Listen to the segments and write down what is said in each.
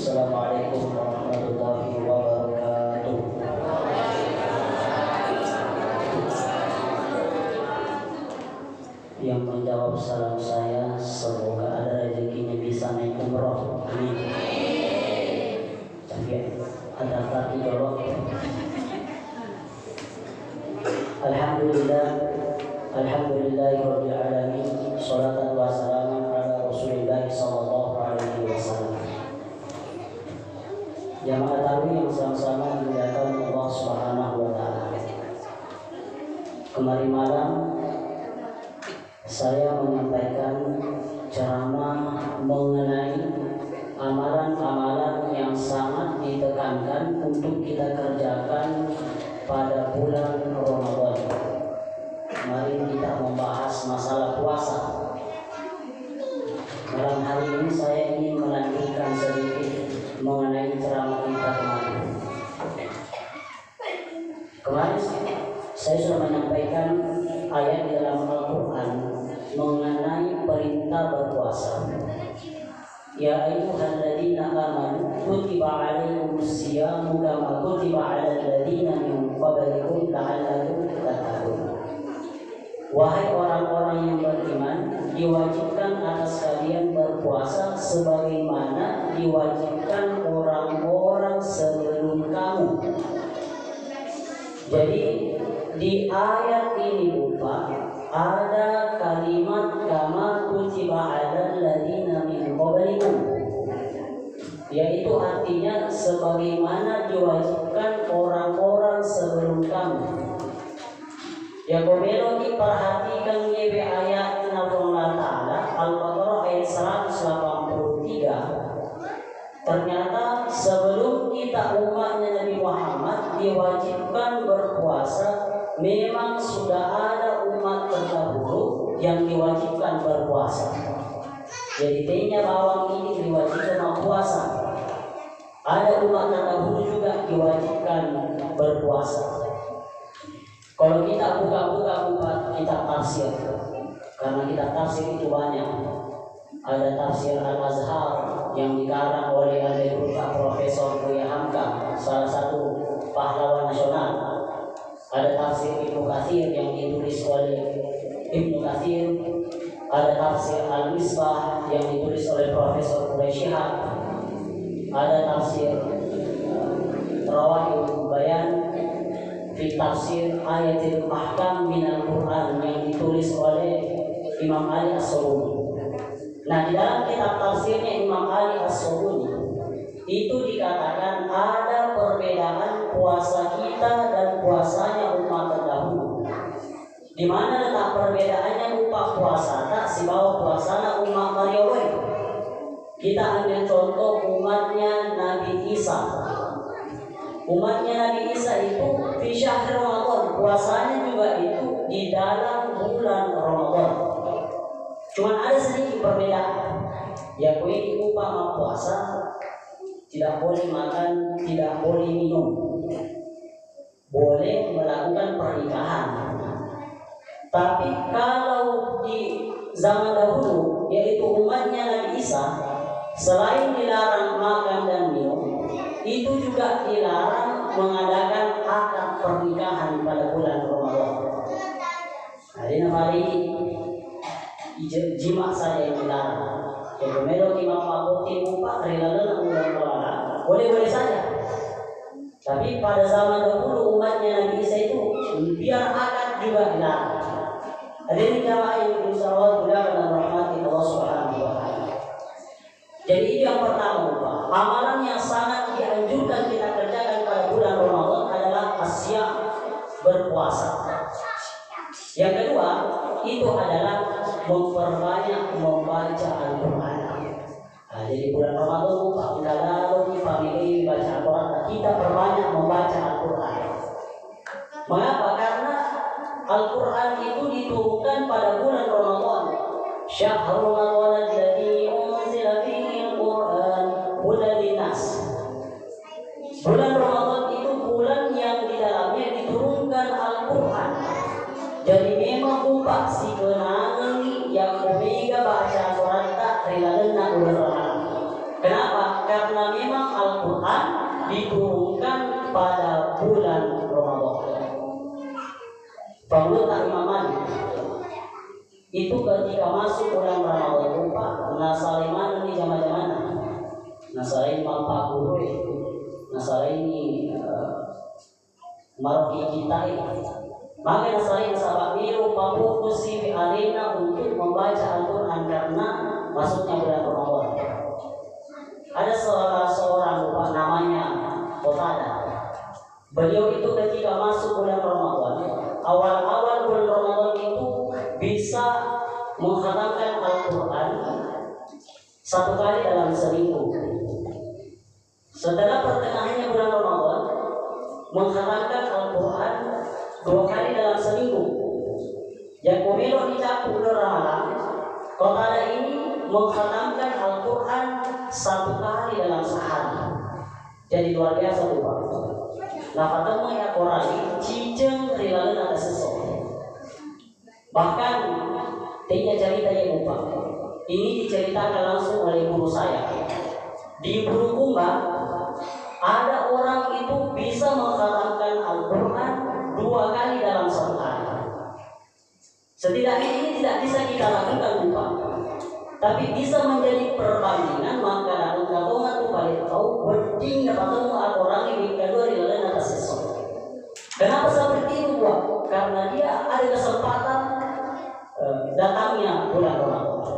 Assalamualaikum warahmatullahi wabarakatuh. Yang menjawab salam saya, semoga ada rezekinya bisa naik umroh. Amin. Tapi ada kaki jawab. Alhamdulillah, alhamdulillahirabbil alamin. Sholatan wa salaman ala Rasulillah sallallahu alaihi wasallam. Jamaah tarawih yang sama-sama dimuliakan Allah Subhanahu wa taala. Kemarin malam saya menyampaikan ceramah mengenai amalan-amalan yang sangat ditekankan untuk kita kerjakan pada bulan Ramadan. Kemarin kita membahas masalah puasa. Malam hari ini saya ingin melanjutkan sedikit mengenai ceramah kita kemarin. Kemarin saya sudah menyampaikan ayat di dalam Al-Quran mengenai perintah berpuasa. Ya ayyuhalladzina amanu kutiba alaikumus syiyamu kama kutiba alal ladzina min qablikum la'allakum tattaqun. Wahai orang-orang yang beriman, diwajibkan atas kalian berpuasa sebagaimana diwajibkan orang-orang sebelum kamu. Jadi di ayat ini Bapak ada kalimat kama kutiba alal ladzina min qablikum, yaitu artinya sebagaimana diwajibkan orang-orang sebelum kamu. Ya kalau diperhatikan YB ayat Allah Ta'ala Al-Baqarah ayat 183, ternyata sebelum kita umatnya Nabi Muhammad diwajibkan berpuasa, memang sudah ada umat terdahulu yang diwajibkan berpuasa. Jadi tehnya bawang ini diwajibkan berpuasa. Ada umat terdahulu juga diwajibkan berpuasa. Kalau kita buka-buka kitab tafsir, karena kitab tafsir itu banyak. Ada tafsir Al-Azhar yang dikarang oleh Al-Guru Profesor Buya Hamka, salah satu pahlawan nasional. Ada tafsir Ibnu Katsir yang ditulis oleh Ibnu Katsir. Ada tafsir Al-Misbah yang ditulis oleh Profesor Quraisyihab. Ada tafsir Rawahul Bayan fi tafsir ayatil ahkam minal Quran yang ditulis oleh Imam Ali As-Sabuni. Nah, di dalam kitab tafsirnya Imam Ali As-Sabuni itu dikatakan ada perbedaan puasa kita dan puasanya umat terdahulu. Di mana letak perbedaannya upah puasa tak si bawa puasana umat Maryam. Kita ambil contoh umatnya Nabi Isa. Umatnya Nabi Isa itu fi syahr Ramadan, puasanya juga itu di dalam bulan Ramadan. Cuma ada sedikit perbedaan. Ya ini upama puasa tidak boleh makan, tidak boleh minum, boleh melakukan pernikahan. Tapi kalau di zaman dahulu, yaitu umatnya Nabi Isa, selain dilarang makan dan minum, itu juga dilarang mengadakan akad pernikahan pada bulan Ramadan. Hari ini jima saja yang dilarang. Jadi melok imam Abuti Mupa terilalah bulan Ramadan boleh-boleh saja. Tapi pada zaman dahulu umatnya Nabi Isa itu biar akad juga dilarang. Ada ini jamaah yang berusaha mudah dan rahmati Allah Subhanahu wa taala. Jadi ini yang pertama Bapak, amalan yang sangat dianjurkan kita kerjakan pada bulan Ramadan adalah asyam, berpuasa. Yang kedua itu adalah memperbanyak membaca Al-Quran. Nah, jadi bulan Ramadan Bapak, kalau kita family baca Al-Quran, kita perbanyak membaca Al-Quran. Mengapa? Karena Al-Quran itu diturunkan pada bulan Ramadan. Syahrul Ramadan alladzi unzila fihi al-Quran hudan linnas. Bulan Ramadan itu bulan yang di dalamnya diturunkan Al-Quran. Jadi memang upah si kenangan yang omega baca Al-Quran tak rilana bulan Ramadan. Kenapa? Karena memang itu ketika masuk bulan Ramadan lupa nasari mana nih zaman-zaman nasari mampak guru nasari ini maroki kita maka nasari sahabat biru fokus di arena untuk membaca Al-Quran karena masuknya bulan Ramadan. Ada seorang lupa namanya Qatada. Beliau itu ketika masuk bulan Ramadan, awal-awal bulan Ramadan itu bisa menghatamkan Al-Quran 1 kali dalam seminggu. Setelah pertengahannya bulan Ramadan, menghatamkan Al-Quran 2 kali dalam seminggu. Yang kumilo dicakup bulan Ramadan, Qatada ini menghatamkan Al-Quran 1 kali dalam sehari. Jadi luar biasa lupa. Nah, ketemu ya Quran ciceng rilalan ada sesuatu. Bahkan tiga cerita yang lupa. Ini diceritakan langsung oleh guru saya. Di Bulukumba ada orang itu bisa menghatamkan Al-Quran 2 kali dalam sehari. Setidaknya ini tidak bisa kita lakukan lupa. Tapi bisa menjadi perbandingan maka dalam katongan itu paling tahu penting dapat ketemu orang ini kedua di lain atas sesuatu. Kenapa seperti itu buat? Karena dia ada kesempatan datangnya bulan Ramadan.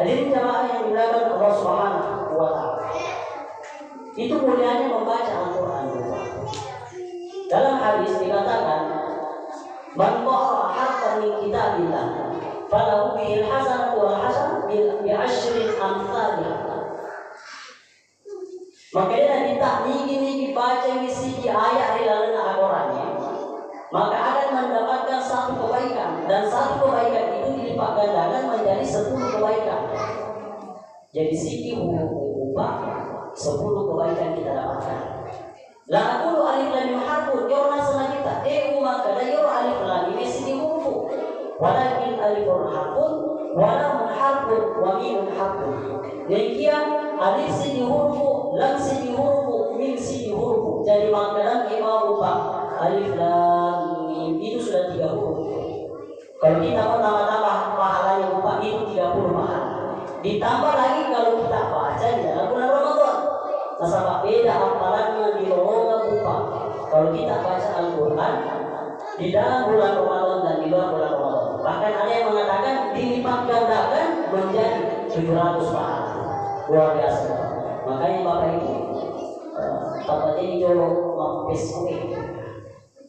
Hadirin jamaah yang dimuliakan Allah Subhanahu wa Ta'ala. Itu mulianya membaca Al-Quran. Dalam hadis dikatakan, "Man qara'a harfan min kitabillah falahu bihil hasanatu wal hasanatu bi'asyri amsalih." Maka dia ditakniki baca isi ayat rilalan Al-Qur'annya, maka akan mendapatkan 1 kebaikan dan 1 kebaikan itu dilipat gandakan menjadi 10 kebaikan. Jadi siki ubah 10 kebaikan kita dapatkan. La aqulu alif lam mim harfun yorna sanajita maka da yor alif lam mim sini huruf walakin alifur harfun wala harfun wa mim harfun. Demikian alif sini huruf lam sini huruf mim sini huruf. Jadi makanan imam ubah alif lam mim itu sudah 3 huruf. Kalau kita mau tambah-tambah pahalanya ubah itu 30 pahala. Ditambah lagi kalau kita baca di dalam bulan Ramadan. Nasabah beda hafalannya di lowongan upah. Kalau kita baca Al-Quran di dalam bulan Ramadan dan di luar bulan Ramadan, bahkan ada yang mengatakan dilipat gandakan menjadi 700 pahala. Luar biasa. Makanya Bapak Ibu, Bapak ini jolo Facebook,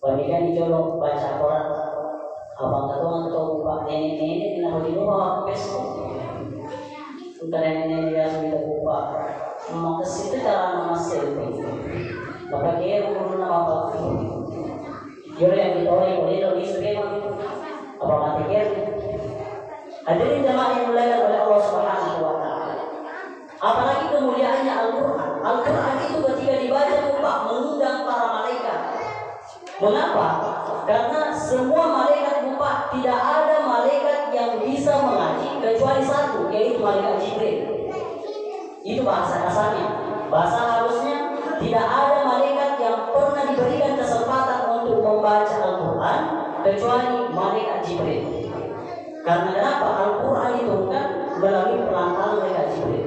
pernikahan di jolo baca Quran. Abang ketua atau Bapak nenek-nenek tidak boleh bawa Facebook. Untuk nenek-nenek dia sudah buka. Mau ke situ cara nama selfie. Bapak kira umur nama bapak. Juru yang ditolak boleh dong isuke mah. Apa mati kira? Hadirin jemaah yang dimuliakan oleh Allah Subhanahu wa Ta'ala. Apalagi kemuliaannya Al-Quran. Al-Quran itu ketika dibaca lupa mengundang para malaikat. Mengapa? Karena semua malaikat lupa tidak ada malaikat yang bisa mengaji kecuali 1, yaitu malaikat Jibril. Itu bahasa kasarnya. Bahasa halusnya tidak ada malaikat yang pernah diberikan kesempatan untuk membaca Al-Quran kecuali malaikat Jibril. Karena kenapa? Al-Quran diturunkan melalui perantaraan malaikat Jibril.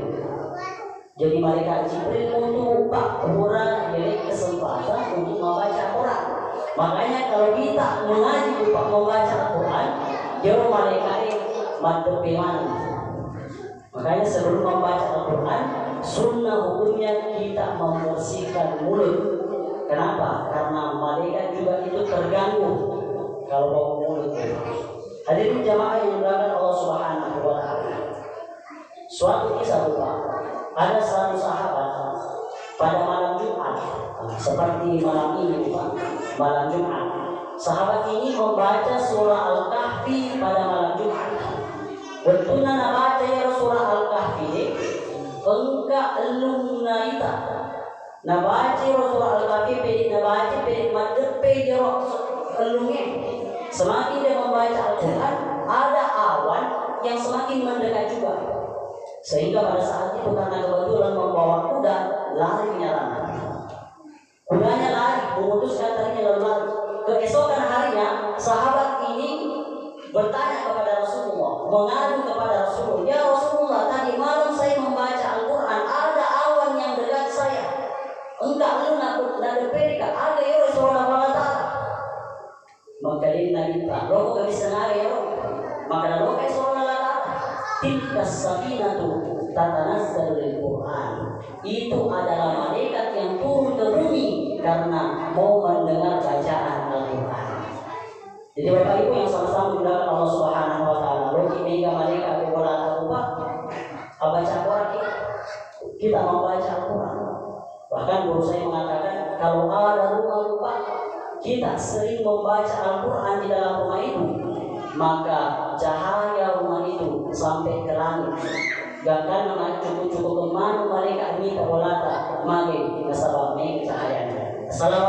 Jadi malaikat Jibril untuk orang diberi kesempatan untuk membaca Al-Quran. Makanya kalau kita mengaji untuk membaca Al-Quran, jauh malaikatnya mantu bagaimana? Makanya sebelum membaca Al-Quran, sunnah hukumnya kita membersihkan mulut. Kenapa? Karena malaikat juga itu terganggu kalau bau mulut. Hadirin jamaah yang dimuliakan Allah Subhanahu wa Ta'ala. Suatu kisah lupa. Ada 100 sahabat pada malam Jumat, seperti malam ini Pak, malam Jumat. Sahabat ini membaca surah Al-Kahfi pada malam Jumat. Betulnya nabaca ya surah Al-Kahfi engka elungna ita nabaca surah Al-Kahfi pedit nabaca pedit madepe jerok elungnya. Semakin dia membaca Al-Quran, ada awan yang semakin mendekat juga. Sehingga pada saat itu karena kebetulan membawa kuda, lari menyerang. Kudanya lari, memutuskan tadinya lalu lari. Keesokan harinya, sahabat ini bertanya kepada Rasulullah, mengadu kepada Rasul, ya Rasulullah, tadi malam saya membaca Al-Quran, ada awan yang dekat saya, enggak lunak dan berpeka, ada ya Rasulullah Ta'ala. Maka dia Nabi Pak, lo kok bisa nari ya? Maka lo kayak Rasulullah Ta'ala, tilka sakinatu tatanazzalu lil Quran. Itu adalah malaikat yang turun ke bumi karena mau mendengar bacaan Al-Quran. Jadi Bapak Ibu yang sama-sama dimuliakan Allah Subhanahu wa taala, logi mega malaikat wala tarupa baca Al-Quran kita membaca Al-Quran. Bahkan guru saya mengatakan kalau ada rumah lupa kita sering membaca Al-Quran di dalam rumah itu, maka cahaya rumah itu sampai ke langit. Gak akan cukup kemana malaikat minta walata mage nasabah mega cahayanya. Assalamualaikum